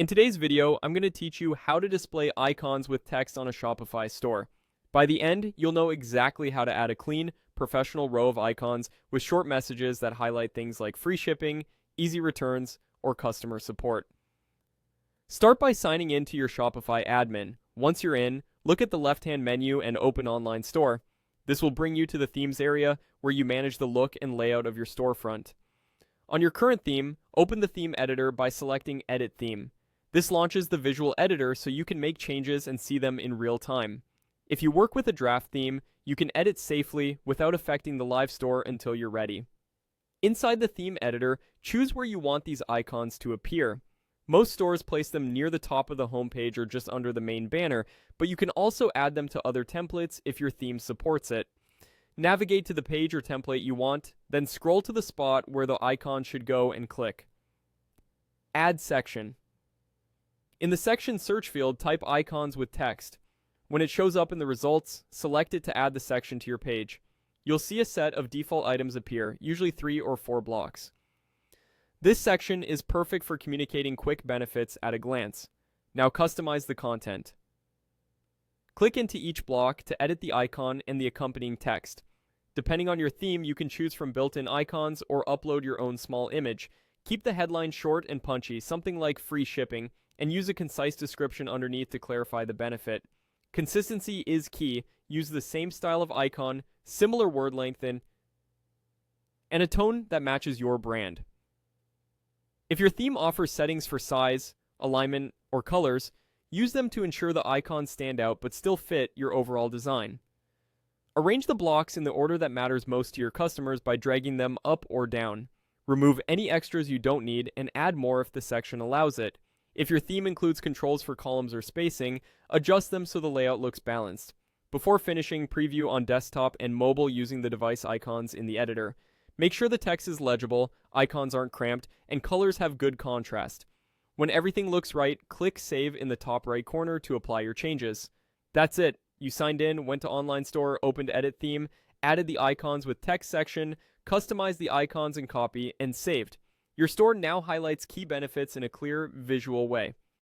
In today's video, I'm going to teach you how to display icons with text on a Shopify store. By the end, you'll know exactly how to add a clean, professional row of icons with short messages that highlight things like free shipping, easy returns, or customer support. Start by signing in to your Shopify admin. Once you're in, look at the left-hand menu and open Online Store. This will bring you to the Themes area where you manage the look and layout of your storefront. On your current theme, open the theme editor by selecting Edit Theme. This launches the visual editor so you can make changes and see them in real time. If you work with a draft theme, you can edit safely without affecting the live store until you're ready. Inside the theme editor, choose where you want these icons to appear. Most stores place them near the top of the homepage or just under the main banner, but you can also add them to other templates if your theme supports it. Navigate to the page or template you want, then scroll to the spot where the icon should go and click. Add section. In the section search field, type icons with text. When it shows up in the results, select it to add the section to your page. You'll see a set of default items appear, usually 3 or 4 blocks. This section is perfect for communicating quick benefits at a glance. Now customize the content. Click into each block to edit the icon and the accompanying text. Depending on your theme, you can choose from built-in icons or upload your own small image. Keep the headline short and punchy, something like free shipping, and use a concise description underneath to clarify the benefit. Consistency is key. Use the same style of icon, similar word length, and a tone that matches your brand. If your theme offers settings for size, alignment, or colors, use them to ensure the icons stand out but still fit your overall design. Arrange the blocks in the order that matters most to your customers by dragging them up or down. Remove any extras you don't need and add more if the section allows it. If your theme includes controls for columns or spacing, adjust them so the layout looks balanced. Before finishing, preview on desktop and mobile using the device icons in the editor. Make sure the text is legible, icons aren't cramped, and colors have good contrast. When everything looks right, click Save in the top right corner to apply your changes. That's it. You signed in, went to Online Store, opened Edit Theme, added the icons with text section, customized the icons and copy, and saved. Your store now highlights key benefits in a clear, visual way.